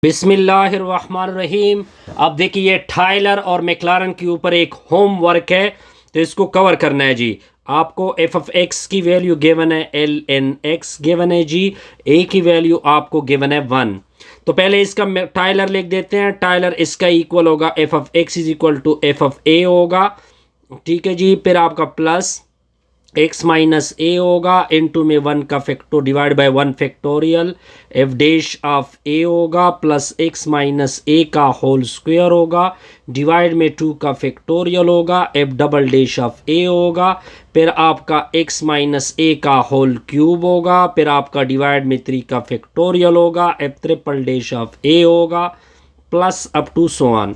बिस्मिल्लाहिर्रहमानिर्रहीम। अब देखिए, टायलर और मैक्लारन के ऊपर एक होमवर्क है, तो इसको कवर करना है जी। आपको एफ ऑफ एक्स की वैल्यू गिवन है, एल एन एक्स गिवन है जी, ए की वैल्यू आपको गिवन है 1। तो पहले इसका टायलर लिख देते हैं। टायलर इसका इक्वल होगा F of X is equal to F of A होगा, ठीक है जी। फिर आपका प्लस एक्स माइनस ए होगा, इनटू में 1 का factorial divide by 1 factorial, F dash of A होगा प्लस एक्स माइनस ए का होल स्क्वायर होगा, डिवाइड में 2 का फैक्टोरियल होगा, F double dash of A होगा, फिर आपका एक्स माइनस ए का होल क्यूब होगा, फिर आपका डिवाइड में 3 का फैक्टोरियल होगा, F triple dash of A होगा, plus up to so on.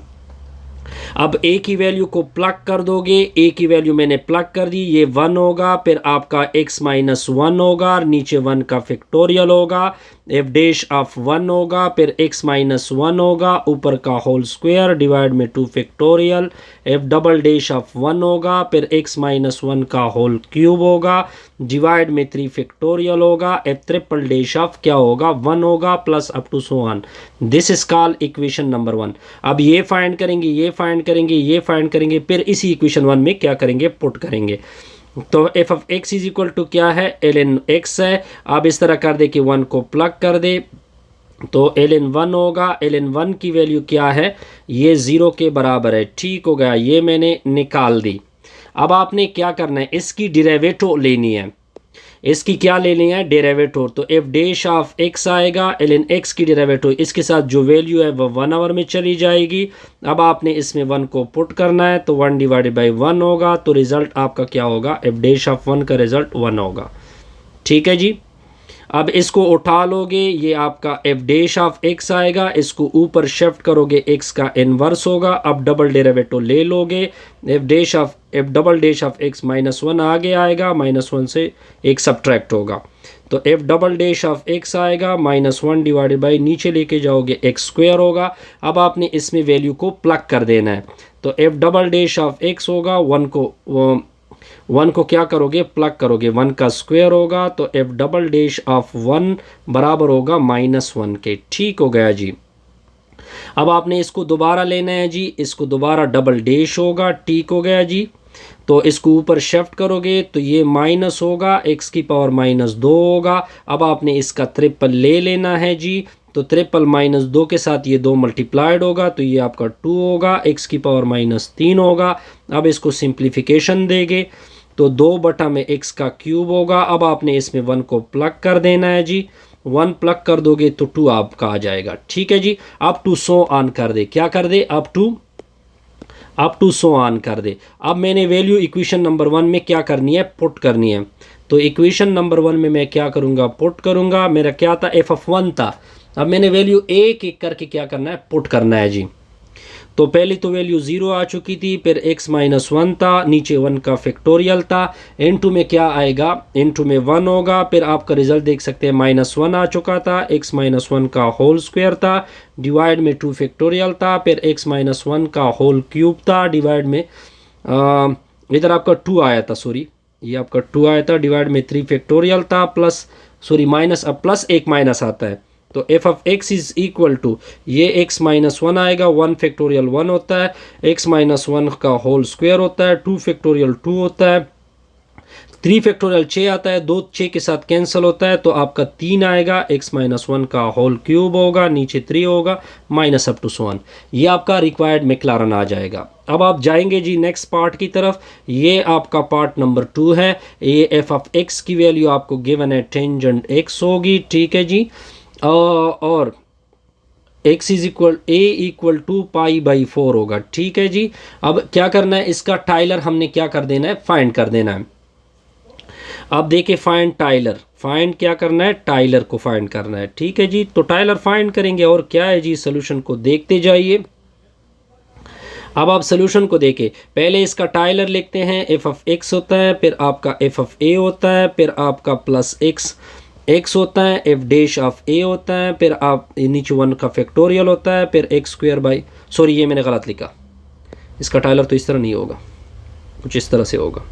अब ए की वैल्यू को प्लग कर दोगे, ए की वैल्यू मैंने प्लग कर दी, ये 1 होगा, फिर आपका x माइनस 1 होगा, नीचे 1 का फैक्टोरियल होगा, एफ डैश ऑफ 1 होगा, फिर x माइनस 1 होगा, ऊपर का होल स्क्वायर डिवाइड में 2 factorial, F double dash of 1 होगा, फिर x माइनस 1 का होल क्यूब होगा, डिवाइड में 3 फैक्टोरियल होगा, एफ ट्रिपल डैश ऑफ क्या होगा 1 होगा, plus up to so on. This is called equation number 1। अब ये फाइंड करेंगे, ये फाइंड करेंगे, ये फाइंड करेंगे, फिर इसी इक्वेशन 1 में क्या करेंगे, पुट करेंगे। तो F of X is equal to क्या है, एल एन एक्स है। अब इस तरह कर दे कि 1 को प्लग कर दे, तो एल एन 1 होगा। एल एन 1 की वैल्यू क्या है, ये 0 के बराबर है, ठीक हो गया, ये मैंने निकाल दी। अब आपने क्या करना है, इसकी डेरिवेटिव लेनी है। इसकी क्या लेनी है, डेरिवेटिव। तो एफ डैश ऑफ एक्स आएगा, एल एन एक्स की डेरिवेटिव, इसके साथ जो वैल्यू है वो 1 आवर में चली जाएगी। अब आपने इसमें 1 को पुट करना है, तो 1 डिवाइडेड बाई 1 होगा, तो रिजल्ट आपका क्या होगा, एफ डैश ऑफ 1 का रिजल्ट 1 होगा, ठीक है जी। अब इसको उठा लोगे, ये आपका एफ डैश ऑफ एक्स आएगा, इसको ऊपर शिफ्ट करोगे, एक्स का इनवर्स होगा। अब डबल डेरिवेटिव ले लोगे, F double dash of x minus 1 आगे आएगा, माइनस 1 से एक सब्ट्रैक्ट होगा, तो F double dash of x आएगा, माइनस 1 डिवाइडेड बाई नीचे लेके जाओगे एक्स स्क्वायर होगा। अब आपने इसमें वैल्यू को प्लग कर देना है, तो F double dash of x होगा, 1 को क्या करोगे, प्लग करोगे, 1 का स्क्वायर होगा, तो एफ डबल डैश ऑफ 1 बराबर होगा -1 के, ठीक हो गया जी। अब आपने इसको दोबारा लेना है जी, इसको दोबारा डबल डैश होगा, ठीक हो गया जी। तो इसको ऊपर शिफ्ट करोगे, तो ये माइनस होगा, एक्स की पावर -2 होगा। अब आपने इसका ट्रिपल ले लेना है जी, तो ट्रिपल -2 के साथ ये 2 मल्टीप्लाइड होगा, तो ये आपका 2 होगा, एक्स की पावर -3 होगा। अब इसको सिंप्लीफिकेशन देंगे, तो 2 बटा में एक्स का क्यूब होगा। अब आपने इसमें 1 को प्लग कर देना है जी, 1 प्लग कर दोगे तो 2 आपका आ जाएगा, ठीक है जी। अब टू सो ऑन कर दे, क्या कर दे, अप टू सो ऑन कर दे। अब मैंने वैल्यू इक्वेशन नंबर 1 में क्या करनी है, पुट करनी है। तो इक्वेशन नंबर 1 में मैं क्या करूँगा, पुट करूँगा। मेरा क्या था, एफ ऑफ 1 था। अब मैंने वैल्यू एक एक करके क्या करना है, पुट करना है जी। तो पहली तो वैल्यू 0 आ चुकी थी, फिर x माइनस 1 था, नीचे 1 का फैक्टोरियल था, इनटू में क्या आएगा, इनटू में 1 होगा, फिर आपका रिजल्ट देख सकते हैं -1 आ चुका था, x माइनस 1 का होल स्क्वायर था, डिवाइड में 2 फैक्टोरियल था, फिर x माइनस 1 का होल क्यूब था, डिवाइड में इधर आपका 2 आया था, सॉरी ये आपका 2 आया था, डिवाइड में 3 फैक्टोरियल था, प्लस सॉरी माइनस, अब प्लस एक माइनस आता है, तो F of X is equal to, ये एक्स माइनस 1 आएगा, 1 फैक्टोरियल 1 होता है, एक्स माइनस 1 का होल स्क्वायर होता है, 2 फैक्टोरियल 2 होता है, 3 फैक्टोरियल 6 आता है, 2 6 के साथ कैंसिल होता है, तो आपका 3 आएगा, एक्स माइनस 1 का होल क्यूब होगा, नीचे 3 होगा, minus up to so on. ये आपका रिक्वायर्ड मैक्लारन आ जाएगा। अब आप जाएंगे जी नेक्स्ट पार्ट की तरफ, ये आपका पार्ट नंबर 2 है। ये एफ ऑफ एक्स की वैल्यू आपको गिवन है टेंजेंट एक्स होगी, ठीक है जी, और x is equal a equal to π/4 होगा, ठीक है जी। अब क्या करना है, इसका टायलर हमने क्या कर देना है, फाइंड कर देना है। अब देखिए, फाइंड टायलर, फाइंड क्या करना है, टायलर को फाइंड करना है, ठीक है जी। तो टायलर फाइंड करेंगे, और क्या है जी, सोल्यूशन को देखते जाइए। अब आप सोल्यूशन को देखें, पहले इसका टायलर लिखते हैं, एफ ऑफ एक्स होता है, फिर आपका एफ ऑफ ए होता है, फिर आपका प्लस एक्स होता है, एफ डैश ऑफ ए होता है, फिर आप नीचे 1 का फैक्टोरियल होता है, फिर एक्स स्क्वायर बाई, सॉरी ये मैंने गलत लिखा, इसका टायलर तो इस तरह नहीं होगा, कुछ इस तरह से होगा,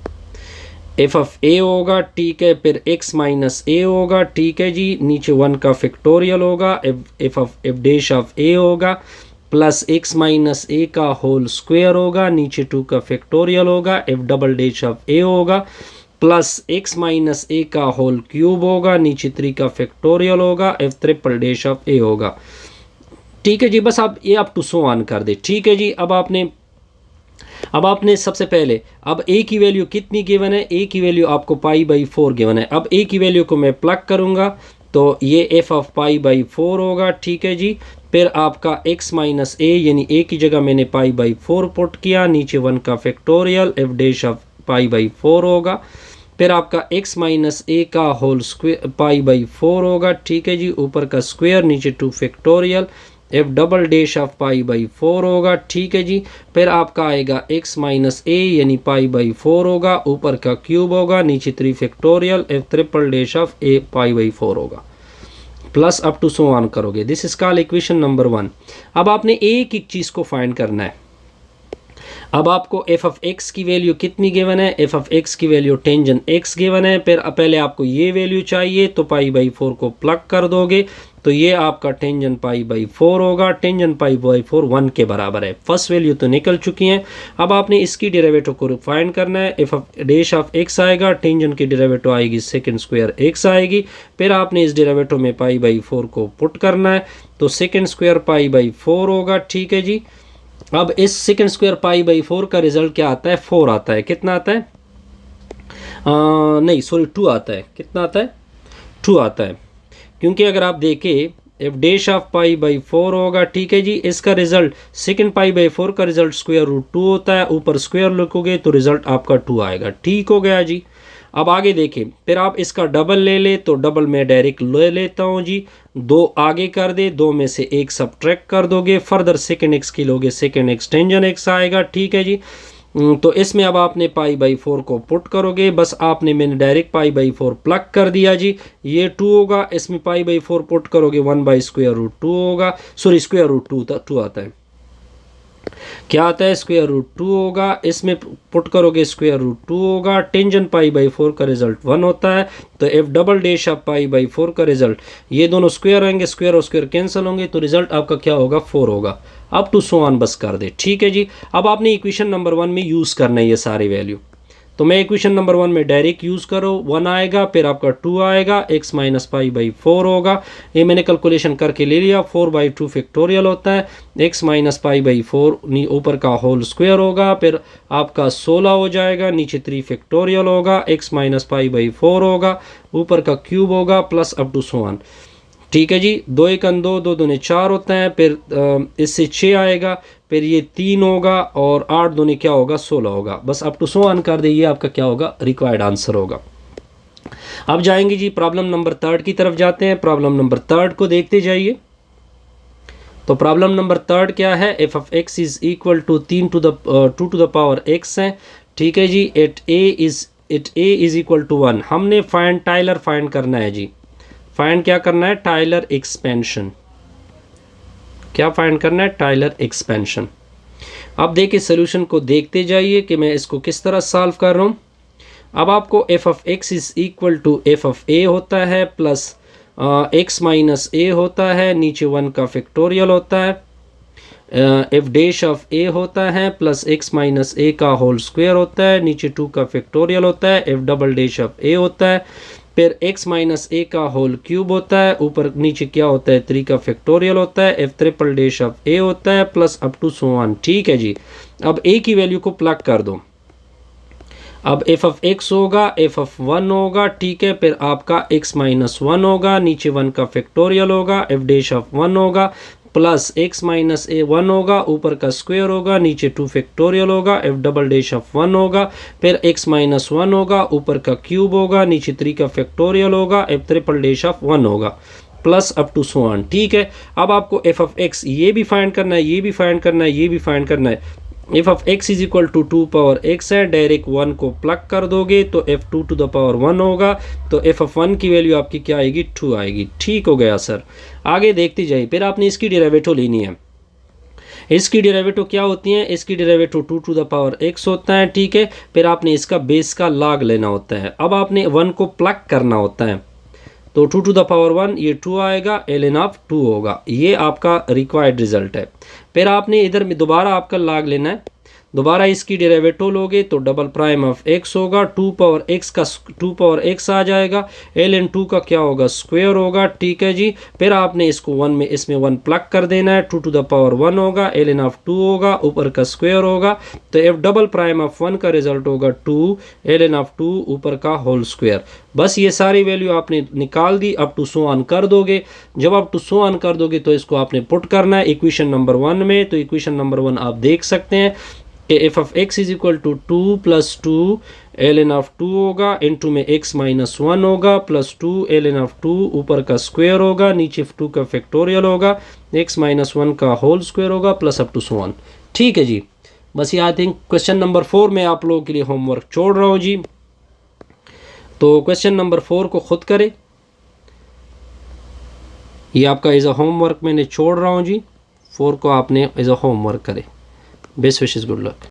एफ ऑफ ए होगा, ठीक है, फिर एक्स माइनस ए होगा, ठीक है जी, नीचे 1 का फैक्टोरियल होगा, F of F dash of A होगा, प्लस एक्स माइनस ए का होल स्क्वायर होगा, नीचे 2 का फैक्टोरियल होगा, F double dash of A होगा, प्लस एक्स माइनस ए का होल क्यूब होगा, नीचे 3 का फैक्टोरियल होगा, F triple dash of A होगा। ठीक है जी, बस आप ये अप टू सो ऑन कर दे। ठीक है जी, अब आपने सबसे पहले अब ए की वैल्यू कितनी गिवन है, ए की वैल्यू आपको पाई बाई 4 गिवन है। अब ए की वैल्यू को मैं प्लग करूंगा तो ये एफ ऑफ पाई बाई 4 होगा, ठीक है जी। फिर आपका x माइनस ए यानी ए की जगह मैंने पाई बाई 4 पुट किया, नीचे 1 का factorial F dash of pi by 4 होगा। फिर आपका x माइनस ए का होल स्क्वायर पाई बाई 4 होगा, ठीक है जी, ऊपर का स्क्वायर, नीचे 2 factorial F double dash of pi by 4 होगा, ठीक है जी। फिर आपका आएगा x माइनस ए यानी पाई बाई 4 होगा, ऊपर का क्यूब होगा, नीचे 3 factorial F triple dash of A pi by 4 होगा, plus up to so on करोगे। This is called equation number 1। अब आपने एक एक चीज़ को फाइंड करना है। अब आपको एफ ऑफ एक्स की वैल्यू कितनी गिवन है, एफ ऑफ एक्स की वैल्यू टेंजन एक्स गिवन है। फिर पहले आपको ये वैल्यू चाहिए तो पाई बाई 4 को प्लग कर दोगे तो ये आपका टेंजन पाई बाई 4 होगा। टेंजन पाई बाई 4 1 के बराबर है। फर्स्ट वैल्यू तो निकल चुकी है। अब आपने इसकी डेरिवेटिव को फाइंड करना है। F of dash of x आएगा, टेंजन की डेरिवेटिव आएगी सेकंड स्क्वायर एक्स आएगी। फिर आपने इस डेरिवेटिव में पाई बाई 4 को पुट करना है तो सेकंड स्क्वायर पाई बाई 4 होगा, ठीक है जी। अब इस सेकंड स्क्वायर पाई बाई 4 का रिजल्ट क्या आता है, 4 आता है। कितना आता है, नहीं सॉरी 2 आता है। कितना आता है, 2 आता है। क्योंकि अगर आप देखें F dash of pi by 4 होगा, ठीक है जी। इसका रिजल्ट सेकंड पाई बाई 4 का रिजल्ट स्क्वायर रूट 2 होता है। ऊपर स्क्वायर लिखोगे तो रिजल्ट आपका 2 आएगा। ठीक हो गया जी। अब आगे देखें, फिर आप इसका डबल ले ले तो डबल में डायरेक्ट ले लेता हूँ जी। 2 आगे कर दे, 2 में से 1 सब्ट्रैक्ट कर दोगे। फर्दर सेकंड एक्स की लोगे, सेकंड एक्स टेंजन एक्स आएगा, ठीक है जी। तो इसमें अब आपने पाई बाई 4 को पुट करोगे। बस आपने मैंने डायरेक्ट पाई बाई 4 प्लग कर दिया जी। ये 2 होगा, इसमें पाई बाई 4 पुट करोगे 1 बाई स्क्वायर रूट 2 होगा, सॉरी स्क्वायर रूट 2 आता है। क्या आता है, स्क्वायर रूट 2 होगा। इसमें पुट करोगे स्क्वायर रूट 2 होगा। टेंजन पाई बाई 4 का रिजल्ट 1 होता है। तो F double dash of pi by 4 का रिजल्ट, ये दोनों स्क्वायर आएंगे, स्क्वायर और स्क्वायर कैंसिल होंगे तो रिजल्ट आपका क्या होगा, 4 होगा। अब टू सो ऑन बस कर दे, ठीक है जी। अब आपने इक्वेशन नंबर 1 में यूज़ करना है ये सारी वैल्यू। तो मैं इक्वेशन नंबर 1 में डायरेक्ट यूज़ करो, 1 आएगा, फिर आपका 2 आएगा, x माइनस पाई बाई 4 होगा। ये मैंने कैलकुलेशन करके ले लिया, 4 बाई 2 फैक्टोरियल होता है। x माइनस पाई बाई 4 ऊपर का होल स्क्वायर होगा, फिर आपका 16 हो जाएगा, नीचे 3 फैक्टोरियल होगा, x माइनस पाई बाई 4 होगा, ऊपर का क्यूब होगा, plus up to so on, ठीक है जी। 2 1 2 2 दूने 4 होता है, फिर इससे 6 आएगा, फिर ये 3 होगा और 8 दूने क्या होगा, 16 होगा। बस अप टू सो ऑन कर दे, ये आपका क्या होगा, रिक्वायर्ड आंसर होगा। अब जाएंगे जी प्रॉब्लम नंबर 3 की तरफ जाते हैं। प्रॉब्लम नंबर 3 को देखते जाइए। तो प्रॉब्लम नंबर 3 क्या है, F of X is equal to 2 to the power X है, ठीक है जी। At A is equal to 1। हमने टाइलर फाइंड करना है जी। फाइंड क्या करना है, टाइलर एक्सपेंशन। क्या फाइंड करना है, टाइलर एक्सपेंशन। अब देखिए सोल्यूशन को देखते जाइए कि मैं इसको किस तरह सॉल्व कर रहा हूँ। अब आपको F of X is equal to F of A होता है प्लस एक्स माइनस ए होता है, नीचे 1 का फैक्टोरियल होता है, एफ डैश ऑफ ए होता है प्लस एक्स माइनस ए का होल स्क्वायर होता है, नीचे 2 का फैक्टोरियल होता है, F double dash of A होता है, फिर x माइनस ए का होल क्यूब होता है, ऊपर नीचे क्या होता है, 3 का फैक्टोरियल होता है, F triple dash of A होता है, plus up to so on, ठीक है जी। अब a की वैल्यू को प्लग कर दो। अब एफ ऑफ एक्स होगा, एफ ऑफ 1 होगा, ठीक है। फिर आपका x माइनस 1 होगा, नीचे 1 का फैक्टोरियल होगा, एफ डैश ऑफ 1 होगा, प्लस x माइनस ए 1 होगा, ऊपर का स्क्वायर होगा, नीचे 2 फैक्टोरियल होगा, एफ डबल डैश ऑफ 1 होगा, फिर x माइनस 1 होगा, ऊपर का क्यूब होगा, नीचे 3 का फैक्टोरियल होगा, एफ ट्रिपल डैश ऑफ 1 होगा, plus up to so on, ठीक है। अब आपको एफ ऑफ एक्स ये भी फाइंड करना है, ये भी फाइंड करना है, ये भी फाइंड करना है। F of X is equal to 2 power X है, डायरेक्ट 1 को प्लग कर दोगे तो एफ 2 टू द पावर 1 होगा। तो एफ ऑफ 1 की वैल्यू आपकी क्या आएगी, 2 आएगी। ठीक हो गया सर। आगे देखते जाइए। फिर आपने इसकी डेरिवेटिव लेनी है। इसकी डेरिवेटिव क्या होती है, इसकी derivative 2 to the power x होता है, ठीक है। फिर आपने इसका बेस का log लेना होता है। अब आपने 1 को प्लग करना होता है, तो 2 टू द पावर 1 ये 2 आएगा, ln ऑफ 2 होगा। ये आपका रिक्वायर्ड रिजल्ट है। फिर आपने इधर में दोबारा आपका log लेना है, दोबारा इसकी डेरिवेटिव लोगे तो डबल प्राइम ऑफ x होगा, 2 पावर x आ जाएगा, ln 2 का क्या होगा, स्क्वायर होगा, ठीक है जी। फिर आपने इसको 1 में, इसमें 1 प्लग कर देना है, 2 टू द पावर 1 होगा, ln ऑफ 2 होगा, ऊपर का स्क्वायर होगा, तो f डबल प्राइम ऑफ 1 का रिजल्ट होगा 2, ln ऑफ 2 ऊपर का होल स्क्वायर। बस ये सारी वैल्यू आपने निकाल दी, अप टू सो ऑन कर दोगे। जब अप टू सो ऑन कर दोगे तो इसको आपने पुट करना है इक्वेशन नंबर 1 में। तो इक्वेशन नंबर 1 आप देख सकते हैं कि F of X is equal to 2 + 2 ln of 2 होगा, इनटू में x - 1 होगा, प्लस 2 ln ऑफ 2 ऊपर का स्क्वायर होगा, नीचे 2 का फैक्टोरियल होगा, x - 1 का होल स्क्वायर होगा, plus up to so on. ठीक है जी। बस ये आई थिंक क्वेश्चन नंबर 4 में आप लोगों के लिए होमवर्क छोड़ रहा हूँ जी। तो क्वेश्चन नंबर 4 को खुद करें, ये आपका एज अ होमवर्क मैंने छोड़ रहा हूँ जी। 4 को आपने एज अ होमवर्क करें। Best wishes, good luck.